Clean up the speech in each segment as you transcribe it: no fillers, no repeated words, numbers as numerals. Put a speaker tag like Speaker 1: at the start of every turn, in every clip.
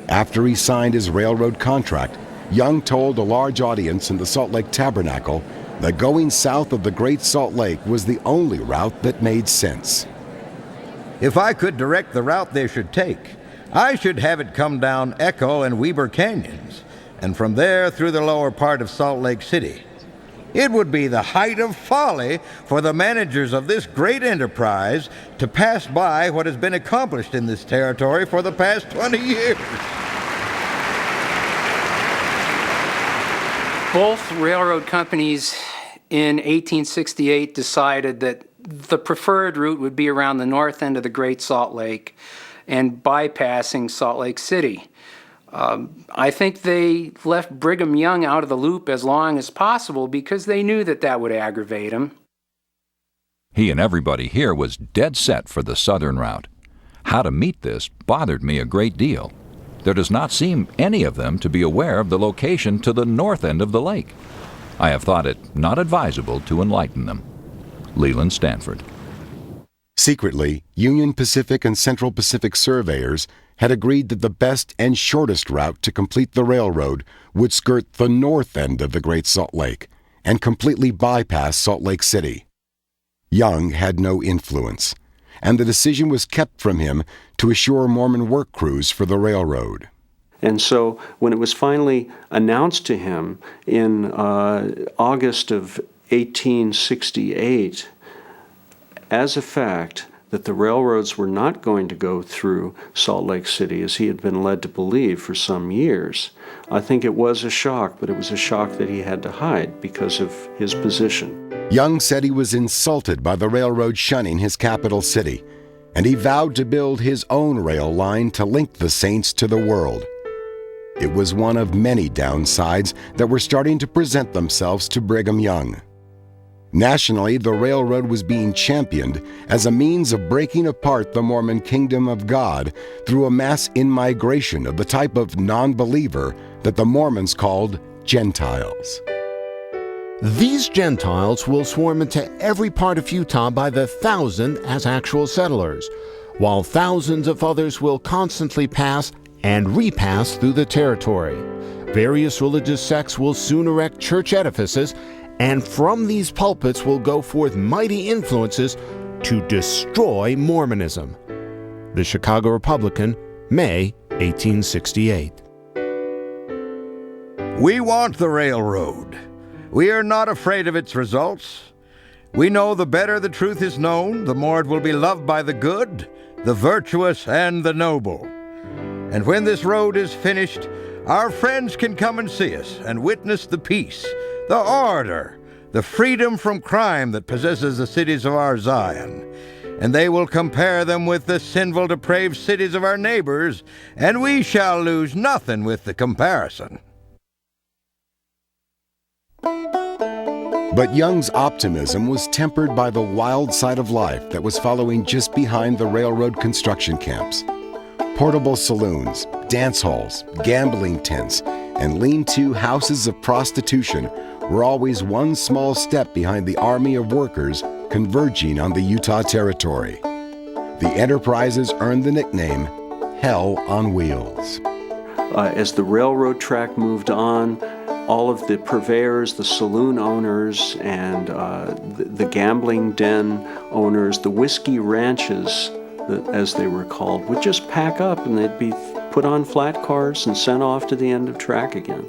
Speaker 1: After he signed his railroad contract, Young told a large audience in the Salt Lake Tabernacle that going south of the Great Salt Lake was the only route that made sense.
Speaker 2: If I could direct the route they should take, I should have it come down Echo and Weber Canyons, and from there through the lower part of Salt Lake City. It would be the height of folly for the managers of this great enterprise to pass by what has been accomplished in this territory for the past 20 years.
Speaker 3: Both railroad companies in 1868 decided that the preferred route would be around the north end of the Great Salt Lake and bypassing Salt Lake City. I think they left Brigham Young out of the loop as long as possible because they knew that that would aggravate him.
Speaker 4: He and everybody here was dead set for the southern route. How to meet this bothered me a great deal. There does not seem any of them to be aware of the location to the north end of the lake. I have thought it not advisable to enlighten them. Leland Stanford.
Speaker 1: Secretly, Union Pacific and Central Pacific surveyors had agreed that the best and shortest route to complete the railroad would skirt the north end of the Great Salt Lake and completely bypass Salt Lake City. Young had no influence, and the decision was kept from him to assure Mormon work crews for the railroad.
Speaker 5: And so when it was finally announced to him in August of 1868, as a fact, that the railroads were not going to go through Salt Lake City as he had been led to believe for some years, I think it was a shock, but it was a shock that he had to hide because of his position.
Speaker 1: Young said he was insulted by the railroad shunning his capital city, and he vowed to build his own rail line to link the saints to the world. It was one of many downsides that were starting to present themselves to Brigham Young. Nationally, the railroad was being championed as a means of breaking apart the Mormon kingdom of God through a mass in-migration of the type of non-believer that the Mormons called Gentiles.
Speaker 6: These Gentiles will swarm into every part of Utah by the thousand as actual settlers, while thousands of others will constantly pass and repass through the territory. Various religious sects will soon erect church edifices, and from these pulpits will go forth mighty influences to destroy Mormonism. The Chicago Republican, May 1868.
Speaker 2: We want the railroad. We are not afraid of its results. We know the better the truth is known, the more it will be loved by the good, the virtuous, and the noble. And when this road is finished, our friends can come and see us and witness the peace, the order, the freedom from crime that possesses the cities of our Zion. And they will compare them with the sinful, depraved cities of our neighbors, and we shall lose nothing with the comparison.
Speaker 1: But Young's optimism was tempered by the wild side of life that was following just behind the railroad construction camps. Portable saloons, dance halls, gambling tents, and lean-to houses of prostitution were always one small step behind the army of workers converging on the Utah Territory. The enterprises earned the nickname Hell on Wheels.
Speaker 5: As the railroad track moved on, all of the purveyors, the saloon owners, and the gambling den owners, the whiskey ranches, as they were called, would just pack up and they'd be put on flat cars and sent off to the end of track again.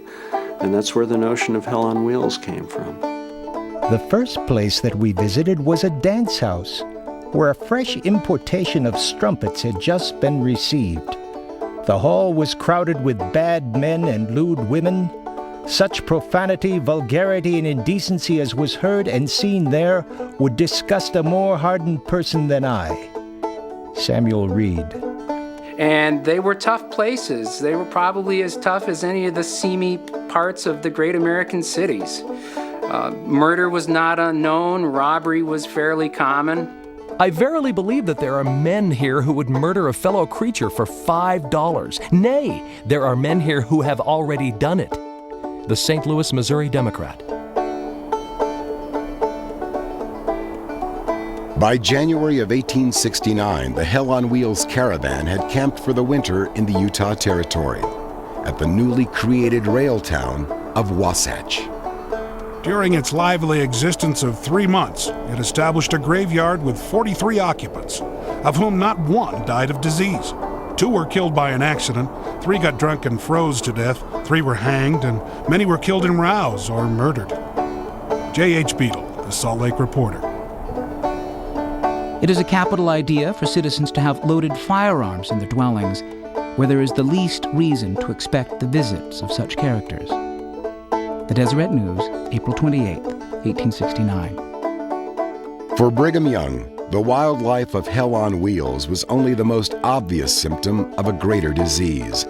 Speaker 5: And that's where the notion of Hell on Wheels came from.
Speaker 7: The first place that we visited was a dance house, where a fresh importation of strumpets had just been received. The hall was crowded with bad men and lewd women. Such profanity, vulgarity, and indecency as was heard and seen there would disgust a more hardened person than I. Samuel Reed.
Speaker 3: And they were tough places. They were probably as tough as any of the seamy parts of the great American cities. Murder was not unknown. Robbery was fairly common.
Speaker 8: I verily believe that there are men here who would murder a fellow creature for $5. Nay, there are men here who have already done it. The St. Louis, Missouri Democrat.
Speaker 1: By January of 1869, the Hell on Wheels caravan had camped for the winter in the Utah Territory at the newly created rail town of Wasatch.
Speaker 9: During its lively existence of 3 months, it established a graveyard with 43 occupants, of whom not one died of disease. 2 were killed by an accident, 3 got drunk and froze to death, 3 were hanged, and many were killed in rows or murdered. J.H. Beadle, the Salt Lake Reporter.
Speaker 10: It is a capital idea for citizens to have loaded firearms in their dwellings, where there is the least reason to expect the visits of such characters. The Deseret News, April 28, 1869.
Speaker 1: For Brigham Young, the wild life of Hell on Wheels was only the most obvious symptom of a greater disease.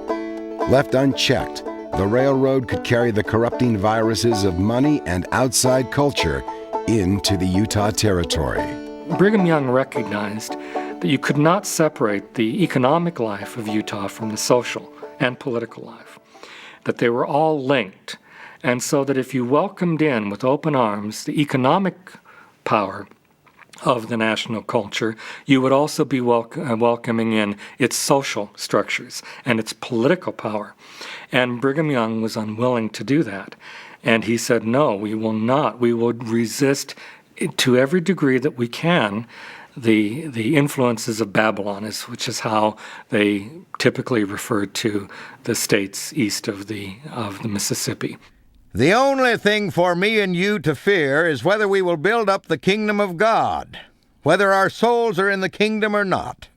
Speaker 1: Left unchecked, the railroad could carry the corrupting viruses of money and outside culture into the Utah Territory.
Speaker 11: Brigham Young recognized that you could not separate the economic life of Utah from the social and political life, that they were all linked, and so that if you welcomed in with open arms the economic power of the national culture, you would also be welcoming in its social structures and its political power. And Brigham Young was unwilling to do that. And he said, no, we will not. We will resist to every degree that we can the influences of Babylon, which is how they typically referred to the states east of the Mississippi.
Speaker 2: The only thing for me and you to fear is whether we will build up the kingdom of God, whether our souls are in the kingdom or not.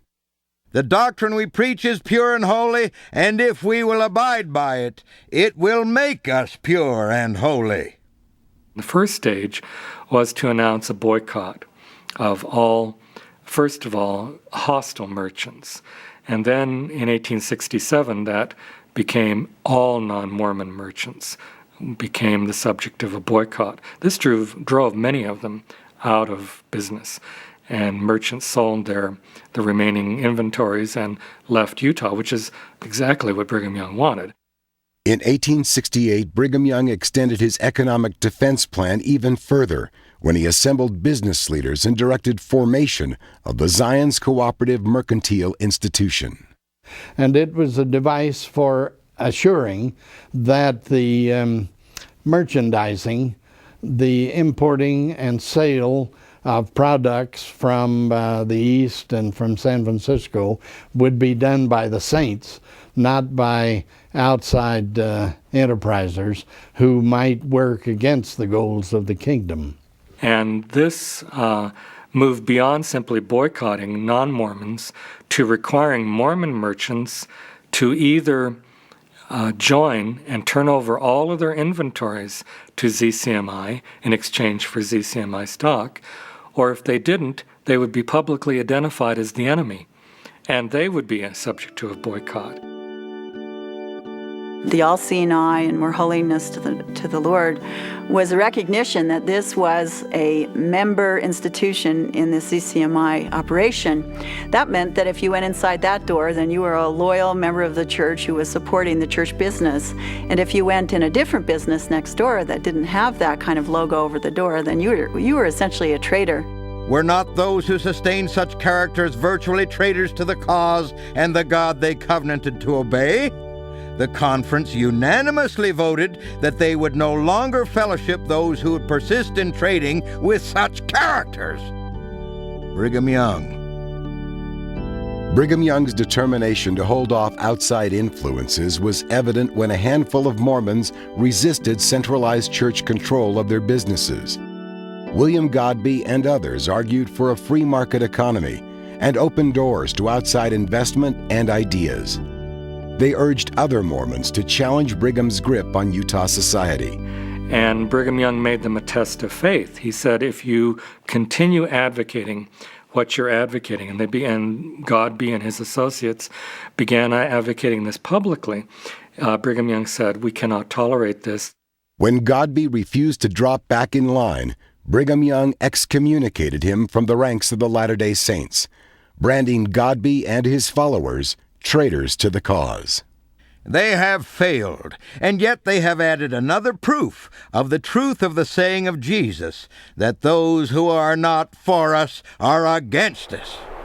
Speaker 2: The doctrine we preach is pure and holy, and if we will abide by it, it will make us pure and holy.
Speaker 11: The first stage was to announce a boycott of all, first of all, hostile merchants. And then in 1867, that became all non-Mormon merchants became the subject of a boycott. This drove many of them out of business, and merchants sold the remaining inventories and left Utah, which is exactly what Brigham Young wanted.
Speaker 1: In 1868, Brigham Young extended his economic defense plan even further when he assembled business leaders and directed formation of the Zion's Cooperative Mercantile Institution.
Speaker 12: And it was a device for assuring that the merchandising, the importing and sale of products from the East and from San Francisco would be done by the saints, not by outside enterprisers who might work against the goals of the kingdom.
Speaker 11: And this moved beyond simply boycotting non-Mormons to requiring Mormon merchants to either join and turn over all of their inventories to ZCMI in exchange for ZCMI stock, or if they didn't, they would be publicly identified as the enemy, and they would be subject to a boycott.
Speaker 13: The all-seeing eye and more holiness to the Lord was a recognition that this was a member institution in the CCMI operation. That meant that if you went inside that door, then you were a loyal member of the church who was supporting the church business. And if you went in a different business next door that didn't have that kind of logo over the door, then you were essentially a traitor.
Speaker 2: Were not those who sustained such characters virtually traitors to the cause and the God they covenanted to obey? The conference unanimously voted that they would no longer fellowship those who would persist in trading with such characters. Brigham Young.
Speaker 1: Brigham Young's determination to hold off outside influences was evident when a handful of Mormons resisted centralized church control of their businesses. William Godbey and others argued for a free market economy and opened doors to outside investment and ideas. They urged other Mormons to challenge Brigham's grip on Utah society.
Speaker 11: And Brigham Young made them a test of faith. He said, if you continue advocating what you're advocating, and Godbey and his associates began advocating this publicly, Brigham Young said, we cannot tolerate this.
Speaker 1: When Godbey refused to drop back in line, Brigham Young excommunicated him from the ranks of the Latter-day Saints, branding Godbey and his followers traitors to the cause.
Speaker 2: They have failed, and yet they have added another proof of the truth of the saying of Jesus, that those who are not for us are against us.